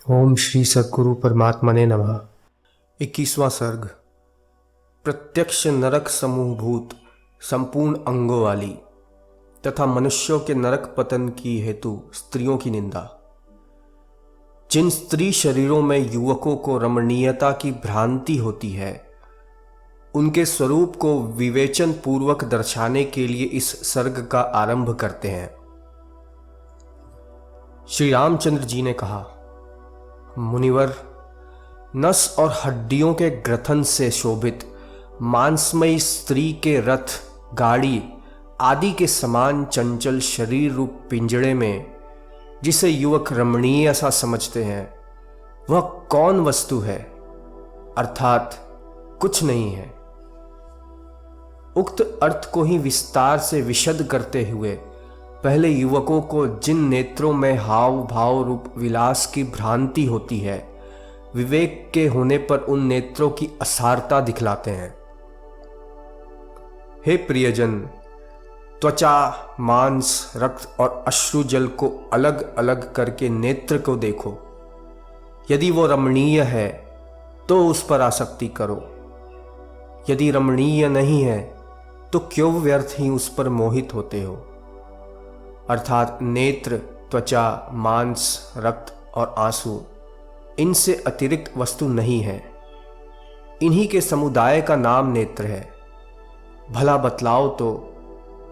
ओम श्री सद्गुरु परमात्मने नमः। 21वां सर्ग। प्रत्यक्ष नरक समूहभूत संपूर्ण अंगों वाली तथा मनुष्यों के नरक पतन की हेतु स्त्रियों की निंदा। जिन स्त्री शरीरों में युवकों को रमणीयता की भ्रांति होती है, उनके स्वरूप को विवेचन पूर्वक दर्शाने के लिए इस सर्ग का आरंभ करते हैं। श्री रामचंद्र जी ने कहा, मुनिवर, नस और हड्डियों के ग्रथन से शोभित मांसमयी स्त्री के रथ, गाड़ी आदि के समान चंचल शरीर रूप पिंजड़े में जिसे युवक रमणीय सा समझते हैं, वह कौन वस्तु है? अर्थात कुछ नहीं है। उक्त अर्थ को ही विस्तार से विशद करते हुए पहले युवकों को जिन नेत्रों में हाव भाव रूप विलास की भ्रांति होती है, विवेक के होने पर उन नेत्रों की असारता दिखलाते हैं। हे प्रियजन, त्वचा, मांस, रक्त और अश्रु जल को अलग अलग करके नेत्र को देखो। यदि वो रमणीय है तो उस पर आसक्ति करो, यदि रमणीय नहीं है तो क्यों व्यर्थ ही उस पर मोहित होते हो? अर्थात नेत्र, त्वचा, मांस, रक्त और आंसू इनसे अतिरिक्त वस्तु नहीं है। इन्हीं के समुदाय का नाम नेत्र है। भला बतलाओ तो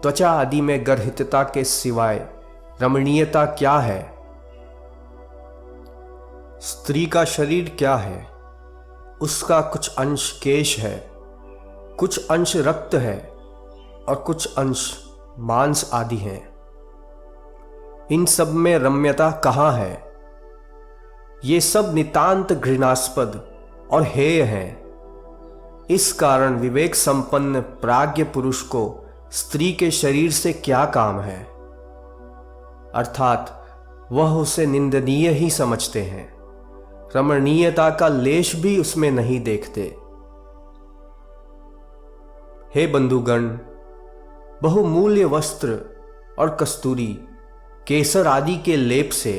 त्वचा आदि में गर्हितता के सिवाय रमणीयता क्या है? स्त्री का शरीर क्या है? उसका कुछ अंश केश है, कुछ अंश रक्त है और कुछ अंश मांस आदि हैं। इन सब में रम्यता कहाँ है? ये सब नितांत घृणास्पद और हेय हैं। इस कारण विवेक संपन्न प्राज्ञ पुरुष को स्त्री के शरीर से क्या काम है? अर्थात वह उसे निंदनीय ही समझते हैं, रमणीयता का लेश भी उसमें नहीं देखते। हे बंधुगण, बहुमूल्य वस्त्र और कस्तूरी, केसर आदि के लेप से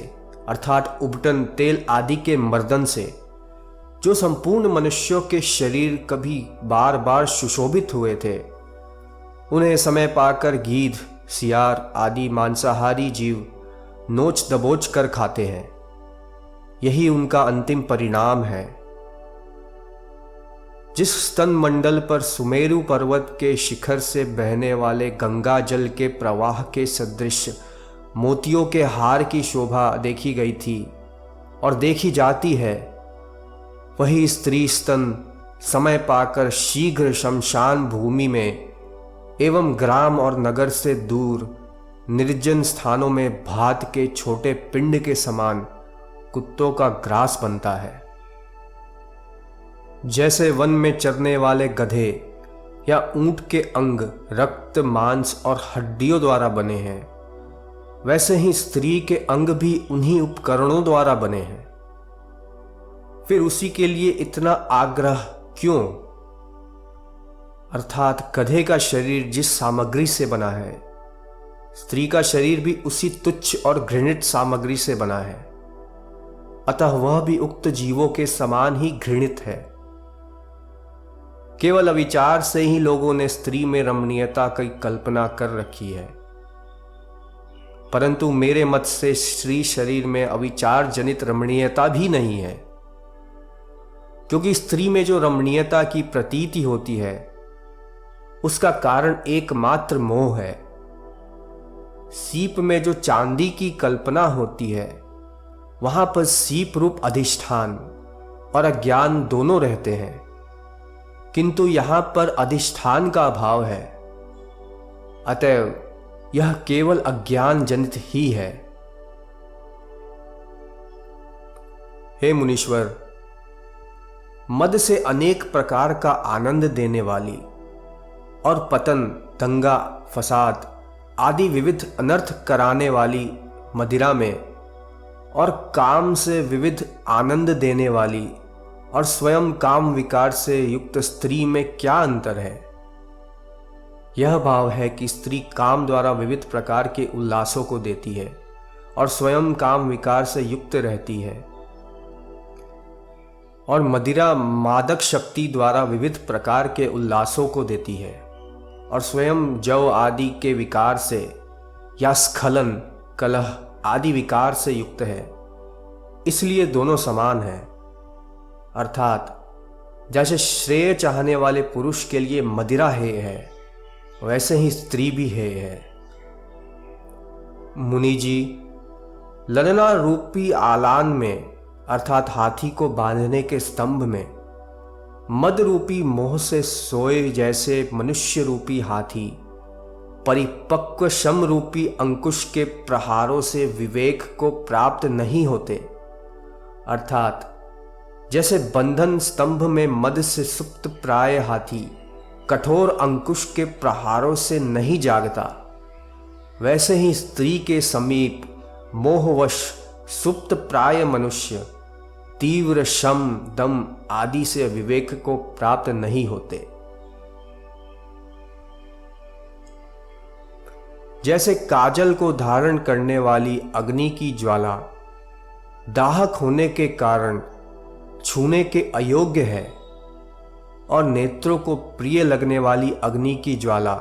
अर्थात उबटन तेल आदि के मर्दन से जो संपूर्ण मनुष्यों के शरीर कभी बार बार सुशोभित हुए थे, उन्हें समय पाकर गीध, सियार आदि मांसाहारी जीव नोच दबोच कर खाते हैं। यही उनका अंतिम परिणाम है। जिस स्तन मंडल पर सुमेरु पर्वत के शिखर से बहने वाले गंगा जल के प्रवाह के सदृश मोतियों के हार की शोभा देखी गई थी और देखी जाती है, वही स्त्री स्तन समय पाकर शीघ्र शमशान भूमि में एवं ग्राम और नगर से दूर निर्जन स्थानों में भात के छोटे पिंड के समान कुत्तों का ग्रास बनता है। जैसे वन में चरने वाले गधे या ऊंट के अंग रक्त, मांस और हड्डियों द्वारा बने हैं, वैसे ही स्त्री के अंग भी उन्हीं उपकरणों द्वारा बने हैं। फिर उसी के लिए इतना आग्रह क्यों? अर्थात गधे का शरीर जिस सामग्री से बना है, स्त्री का शरीर भी उसी तुच्छ और घृणित सामग्री से बना है। अतः वह भी उक्त जीवों के समान ही घृणित है। केवल अविचार से ही लोगों ने स्त्री में रमणीयता की कल्पना कर रखी है, परंतु मेरे मत से स्त्री शरीर में अविचार जनित रमणीयता भी नहीं है। क्योंकि स्त्री में जो रमणीयता की प्रतीति होती है, उसका कारण एकमात्र मोह है। सीप में जो चांदी की कल्पना होती है, वहां पर सीप रूप अधिष्ठान और अज्ञान दोनों रहते हैं, किंतु यहां पर अधिष्ठान का अभाव है। अतएव यह केवल अज्ञान जनित ही है। हे मुनीश्वर, मद से अनेक प्रकार का आनंद देने वाली और पतन, दंगा, फसाद आदि विविध अनर्थ कराने वाली मदिरा में और काम से विविध आनंद देने वाली और स्वयं काम विकार से युक्त स्त्री में क्या अंतर है? यह भाव है कि स्त्री काम द्वारा विविध प्रकार के उल्लासों को देती है और स्वयं काम विकार से युक्त रहती है, और मदिरा मादक शक्ति द्वारा विविध प्रकार के उल्लासों को देती है और स्वयं जव आदि के विकार से या स्खलन, कलह आदि विकार से युक्त है। इसलिए दोनों समान हैं। अर्थात जैसे श्रेय चाहने वाले पुरुष के लिए मदिरा हेय है, वैसे ही स्त्री भी हेय है। मुनि जी, ललना रूपी आलान में अर्थात हाथी को बांधने के स्तंभ में मद रूपी मोह से सोए जैसे मनुष्य रूपी हाथी परिपक्व शम रूपी अंकुश के प्रहारों से विवेक को प्राप्त नहीं होते। अर्थात जैसे बंधन स्तंभ में मद से सुप्त प्राय हाथी कठोर अंकुश के प्रहारों से नहीं जागता, वैसे ही स्त्री के समीप मोहवश सुप्त प्राय मनुष्य तीव्र शम, दम आदि से विवेक को प्राप्त नहीं होते। जैसे काजल को धारण करने वाली अग्नि की ज्वाला दाहक होने के कारण छूने के अयोग्य है और नेत्रों को प्रिय लगने वाली अग्नि की ज्वाला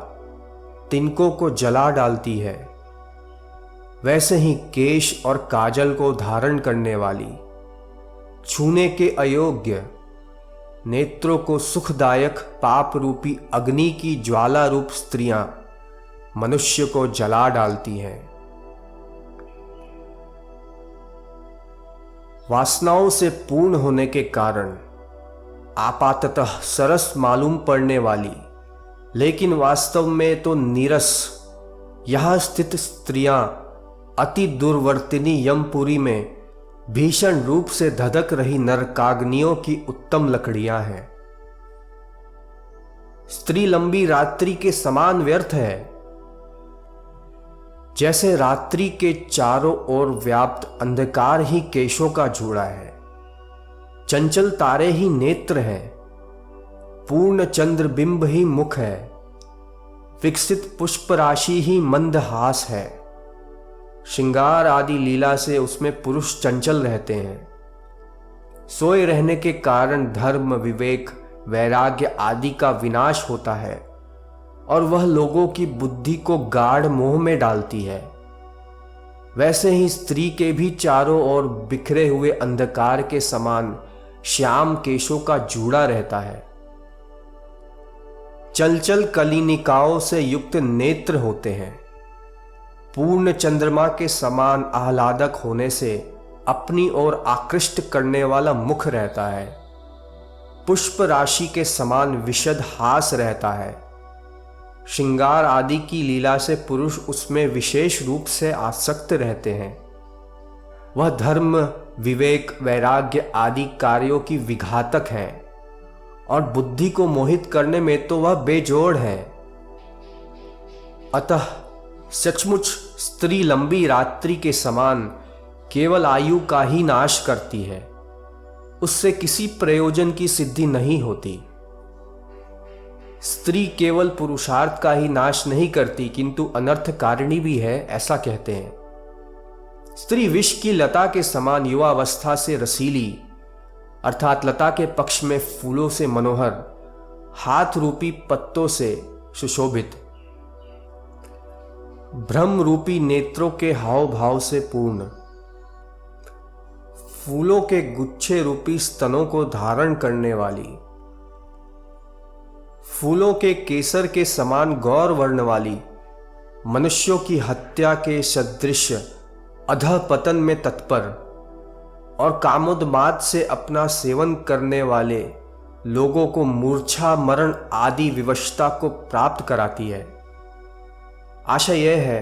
तिनकों को जला डालती है, वैसे ही केश और काजल को धारण करने वाली छूने के अयोग्य नेत्रों को सुखदायक पाप रूपी अग्नि की ज्वाला रूप स्त्रियां मनुष्य को जला डालती हैं। वासनाओं से पूर्ण होने के कारण आपाततः सरस मालूम पड़ने वाली लेकिन वास्तव में तो नीरस यहां स्थित स्त्रियां अति दुर्वर्तिनी यमपुरी में भीषण रूप से धधक रही नरकाग्नियों की उत्तम लकड़ियां हैं। स्त्री लंबी रात्रि के समान व्यर्थ है, जैसे रात्रि के चारों ओर व्याप्त अंधकार ही केशों का जूड़ा है, चंचल तारे ही नेत्र हैं, पूर्ण चंद्र बिंब ही मुख है, विकसित पुष्प राशि ही मंदहास है। श्रृंगार आदि लीला से उसमें पुरुष चंचल रहते हैं। सोए रहने के कारण धर्म, विवेक, वैराग्य आदि का विनाश होता है और वह लोगों की बुद्धि को गाढ़ मोह में डालती है। वैसे ही स्त्री के भी चारों ओर बिखरे हुए अंधकार के समान श्याम केशों का जूड़ा रहता है। चलचल कलिनिकाओं से युक्त नेत्र होते हैं। पूर्ण चंद्रमा के समान आह्लादक होने से अपनी ओर आकृष्ट करने वाला मुख रहता है। पुष्प राशि के समान विशद हास रहता है। श्रृंगार आदि की लीला से पुरुष उसमें विशेष रूप से आसक्त रहते हैं। वह धर्म, विवेक, वैराग्य आदि कार्यों की विघातक है और बुद्धि को मोहित करने में तो वह बेजोड़ है। अतः सचमुच स्त्री लंबी रात्रि के समान केवल आयु का ही नाश करती है, उससे किसी प्रयोजन की सिद्धि नहीं होती। स्त्री केवल पुरुषार्थ का ही नाश नहीं करती किंतु अनर्थकारिणी भी है, ऐसा कहते हैं। स्त्री विष की लता के समान युवावस्था से रसीली अर्थात लता के पक्ष में फूलों से मनोहर, हाथ रूपी पत्तों से सुशोभित, ब्रह्म रूपी नेत्रों के हाव भाव से पूर्ण, फूलों के गुच्छे रूपी स्तनों को धारण करने वाली, फूलों के केसर के समान गौर वर्ण वाली, मनुष्यों की हत्या के सदृश अधः पतन में तत्पर और कामोन्माद से अपना सेवन करने वाले लोगों को मूर्छा, मरण आदि विवशता को प्राप्त कराती है। आशा यह है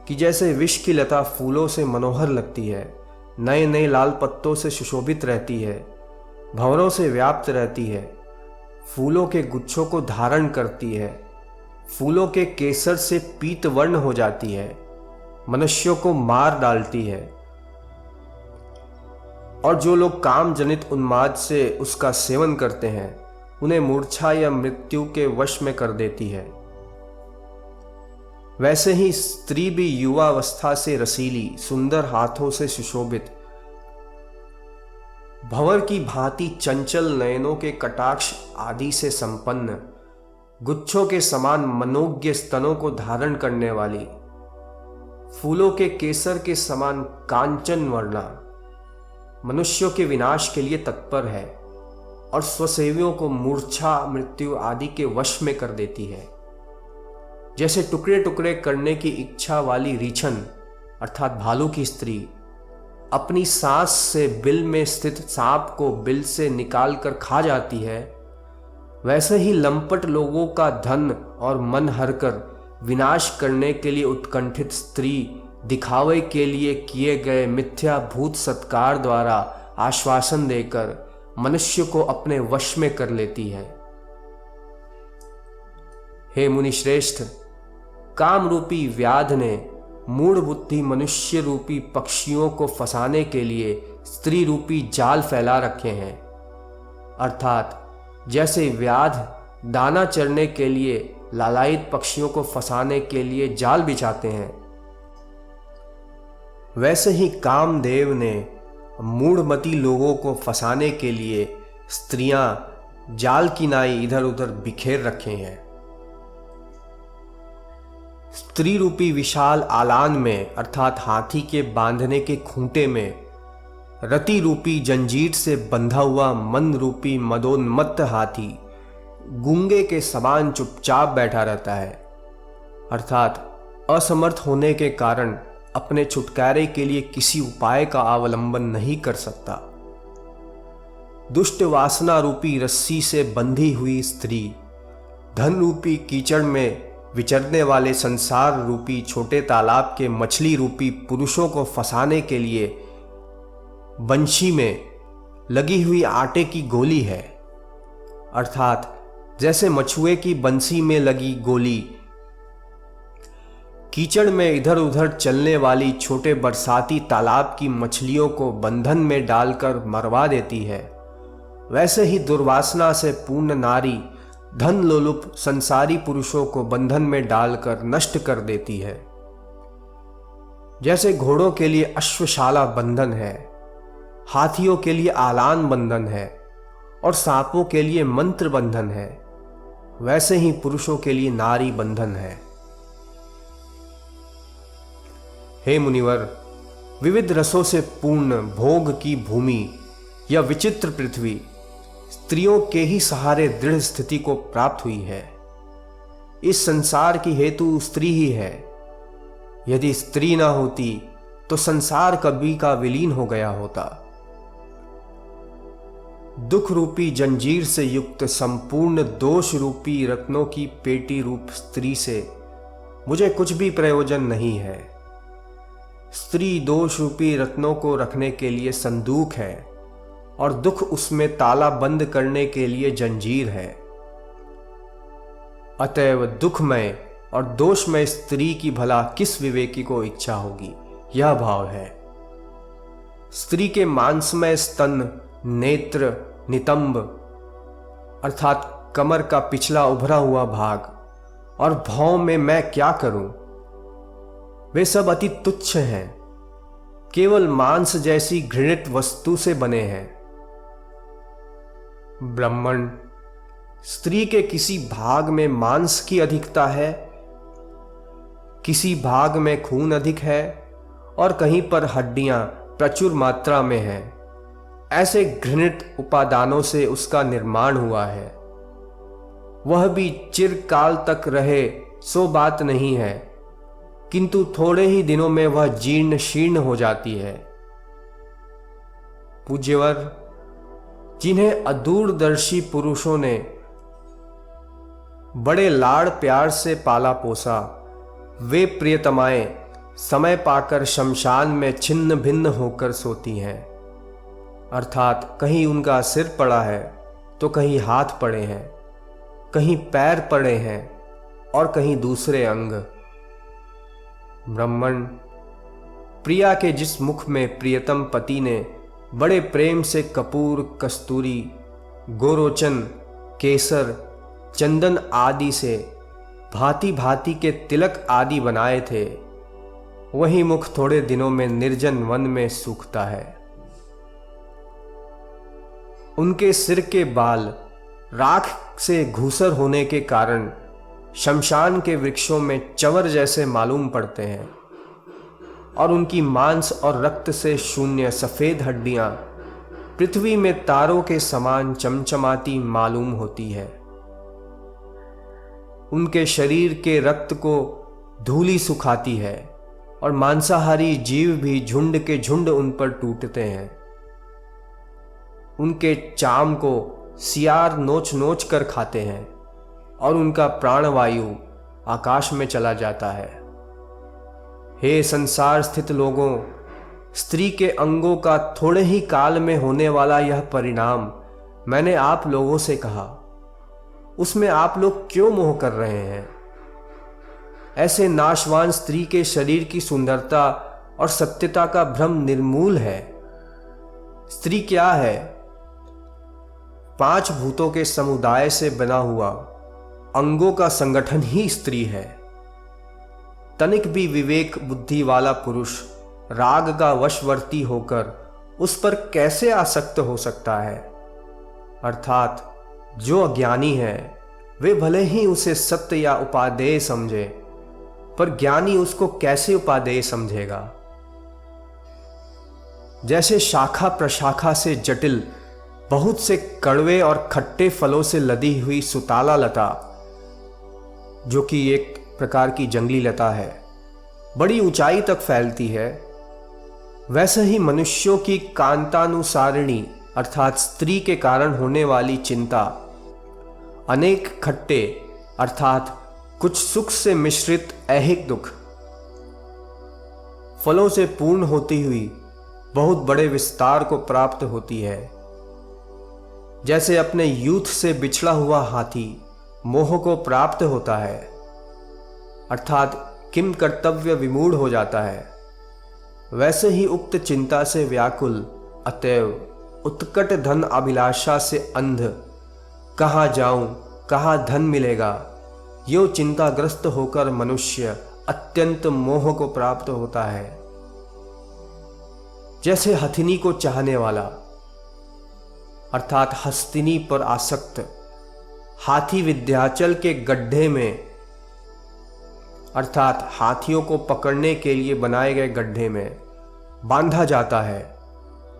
कि जैसे विष की लता फूलों से मनोहर लगती है, नए नए लाल पत्तों से सुशोभित रहती है, भंवरों से व्याप्त रहती है, फूलों के गुच्छों को धारण करती है, फूलों के केसर से पीत वर्ण हो जाती है, मनुष्यों को मार डालती है और जो लोग काम जनित उन्माद से उसका सेवन करते हैं उन्हें मूर्छा या मृत्यु के वश में कर देती है। वैसे ही स्त्री भी युवावस्था से रसीली, सुंदर हाथों से सुशोभित, भंवर की भांति चंचल नयनों के कटाक्ष आदि से संपन्न, गुच्छों के समान मनोज्ञ स्तनों को धारण करने वाली, फूलों के केसर के समान कांचन वर्णा, मनुष्यों के विनाश के लिए तत्पर है और स्वसेवियों को मूर्छा, मृत्यु आदि के वश में कर देती है। जैसे टुकड़े टुकड़े करने की इच्छा वाली रीछन अर्थात भालू की स्त्री अपनी सांस से बिल में स्थित सांप को बिल से निकाल कर खा जाती है, वैसे ही लंपट लोगों का धन और मन हरकर विनाश करने के लिए उत्कंठित स्त्री दिखावे के लिए किए गए मिथ्या भूत सत्कार द्वारा आश्वासन देकर मनुष्य को अपने वश में कर लेती है। हे मुनिश्रेष्ठ, काम रूपी व्याध ने मूढ़ बुद्धि मनुष्य रूपी पक्षियों को फंसाने के लिए स्त्री रूपी जाल फैला रखे हैं। अर्थात जैसे व्याध दाना चरने के लिए लालायित पक्षियों को फंसाने के लिए जाल बिछाते हैं, वैसे ही कामदेव ने मूढ़मती लोगों को फंसाने के लिए स्त्रियां जाल की नाई इधर उधर बिखेर रखे हैं। स्त्री रूपी विशाल आलान में अर्थात हाथी के बांधने के खूंटे में रति रूपी जंजीर से बंधा हुआ मन रूपी मदोन्मत्त हाथी गूंगे के समान चुपचाप बैठा रहता है, अर्थात असमर्थ होने के कारण अपने छुटकारे के लिए किसी उपाय का अवलंबन नहीं कर सकता। दुष्ट वासना रूपी रस्सी से बंधी हुई स्त्री धन रूपी कीचड़ में विचरने वाले संसार रूपी छोटे तालाब के मछली रूपी पुरुषों को फंसाने के लिए बंशी में लगी हुई आटे की गोली है। अर्थात जैसे मछुए की बंसी में लगी गोली कीचड़ में इधर उधर चलने वाली छोटे बरसाती तालाब की मछलियों को बंधन में डालकर मरवा देती है, वैसे ही दुर्वासना से पूर्ण नारी धन लोलुप संसारी पुरुषों को बंधन में डालकर नष्ट कर देती है। जैसे घोड़ों के लिए अश्वशाला बंधन है, हाथियों के लिए आलान बंधन है और सांपों के लिए मंत्र बंधन है, वैसे ही पुरुषों के लिए नारी बंधन है। हे मुनिवर, विविध रसों से पूर्ण भोग की भूमि या विचित्र पृथ्वी स्त्रियों के ही सहारे दृढ़ स्थिति को प्राप्त हुई है। इस संसार की हेतु स्त्री ही है। यदि स्त्री ना होती तो संसार कभी का विलीन हो गया होता। दुख रूपी जंजीर से युक्त संपूर्ण दोष रूपी रत्नों की पेटी रूप स्त्री से मुझे कुछ भी प्रयोजन नहीं है। स्त्री दोष रूपी रत्नों को रखने के लिए संदूक है और दुख उसमें ताला बंद करने के लिए जंजीर है। अतएव दुखमय और दोषमय स्त्री की भला किस विवेकी को इच्छा होगी, यह भाव है। स्त्री के मांसमय स्तन, नेत्र, नितंब अर्थात कमर का पिछला उभरा हुआ भाग और भौं में मैं क्या करूं, वे सब अति तुच्छ हैं, केवल मांस जैसी घृणित वस्तु से बने हैं। ब्राह्मण, स्त्री के किसी भाग में मांस की अधिकता है, किसी भाग में खून अधिक है और कहीं पर हड्डियां प्रचुर मात्रा में हैं। ऐसे घृणित उपादानों से उसका निर्माण हुआ है। वह भी चिरकाल तक रहे सो बात नहीं है, किंतु थोड़े ही दिनों में वह जीर्ण शीर्ण हो जाती है। पूज्यवर, जिन्हें अदूरदर्शी पुरुषों ने बड़े लाड़ प्यार से पाला पोसा, वे प्रियतमाएं समय पाकर शमशान में छिन्न भिन्न होकर सोती हैं। अर्थात कहीं उनका सिर पड़ा है तो कहीं हाथ पड़े हैं, कहीं पैर पड़े हैं और कहीं दूसरे अंग। ब्राह्मण, प्रिया के जिस मुख में प्रियतम पति ने बड़े प्रेम से कपूर, कस्तूरी, गोरोचन, केसर, चंदन आदि से भांति भांति के तिलक आदि बनाए थे, वही मुख थोड़े दिनों में निर्जन वन में सूखता है। उनके सिर के बाल राख से घूसर होने के कारण शमशान के वृक्षों में चंवर जैसे मालूम पड़ते हैं और उनकी मांस और रक्त से शून्य सफ़ेद हड्डियां पृथ्वी में तारों के समान चमचमाती मालूम होती है। उनके शरीर के रक्त को धूली सुखाती है और मांसाहारी जीव भी झुंड के झुंड उन पर टूटते हैं। उनके चाम को सियार नोच नोच कर खाते हैं और उनका प्राणवायु आकाश में चला जाता है। हे संसार स्थित लोगों, स्त्री के अंगों का थोड़े ही काल में होने वाला यह परिणाम मैंने आप लोगों से कहा, उसमें आप लोग क्यों मोह कर रहे हैं? ऐसे नाशवान स्त्री के शरीर की सुंदरता और सत्यता का भ्रम निर्मूल है। स्त्री क्या है? 5 भूतों के समुदाय से बना हुआ अंगों का संगठन ही स्त्री है। तनिक भी विवेक बुद्धि वाला पुरुष राग का वशवर्ती होकर उस पर कैसे आसक्त हो सकता है? अर्थात जो अज्ञानी है वे भले ही उसे सत्य या उपादेय समझे, पर ज्ञानी उसको कैसे उपादेय समझेगा? जैसे शाखा प्रशाखा से जटिल बहुत से कड़वे और खट्टे फलों से लदी हुई सुताला लता, जो कि एक प्रकार की जंगली लता है, बड़ी ऊंचाई तक फैलती है, वैसे ही मनुष्यों की कांतानुसारिणी अर्थात स्त्री के कारण होने वाली चिंता अनेक खट्टे अर्थात कुछ सुख से मिश्रित ऐहिक दुख फलों से पूर्ण होती हुई बहुत बड़े विस्तार को प्राप्त होती है। जैसे अपने यूथ से बिछड़ा हुआ हाथी मोह को प्राप्त होता है अर्थात किम कर्तव्य विमूढ़ हो जाता है, वैसे ही उक्त चिंता से व्याकुल अतएव उत्कट धन अभिलाषा से अंध, कहाँ जाऊं कहाँ धन मिलेगा, यो चिंताग्रस्त होकर मनुष्य अत्यंत मोह को प्राप्त होता है। जैसे हथिनी को चाहने वाला अर्थात हस्तिनी पर आसक्त हाथी विंध्याचल के गड्ढे में अर्थात हाथियों को पकड़ने के लिए बनाए गए गड्ढे में बांधा जाता है,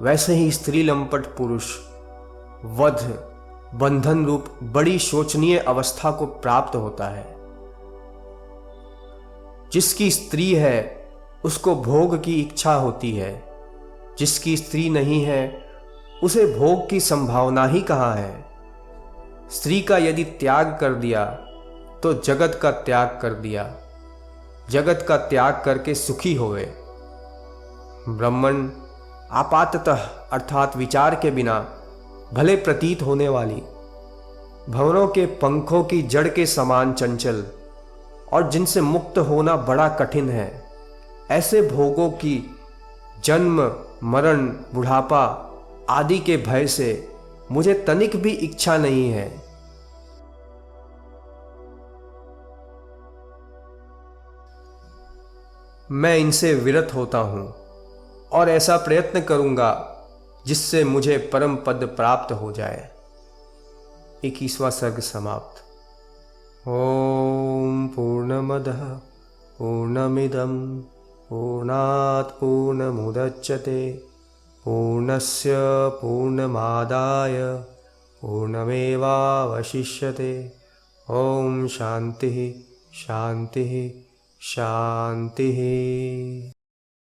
वैसे ही स्त्री लंपट पुरुष वध बंधन रूप बड़ी शोचनीय अवस्था को प्राप्त होता है। जिसकी स्त्री है उसको भोग की इच्छा होती है, जिसकी स्त्री नहीं है उसे भोग की संभावना ही कहाँ है। स्त्री का यदि त्याग कर दिया तो जगत का त्याग कर दिया, जगत का त्याग करके सुखी होवे। ब्रह्मण आपाततः अर्थात विचार के बिना भले प्रतीत होने वाली भंवरों के पंखों की जड़ के समान चंचल और जिनसे मुक्त होना बड़ा कठिन है, ऐसे भोगों की जन्म मरण बुढ़ापा आदि के भय से मुझे तनिक भी इच्छा नहीं है। मैं इनसे विरत होता हूं और ऐसा प्रयत्न करूंगा जिससे मुझे परम पद प्राप्त हो जाए। 21वां सर्ग समाप्त। ओम पूर्णमदः पूर्णमिदं पूर्णात् पूर्णमुदच्यते पूर्णस्य पूर्णमादाय पूर्णमेवावशिष्यते। ओम शांति शांति शांति।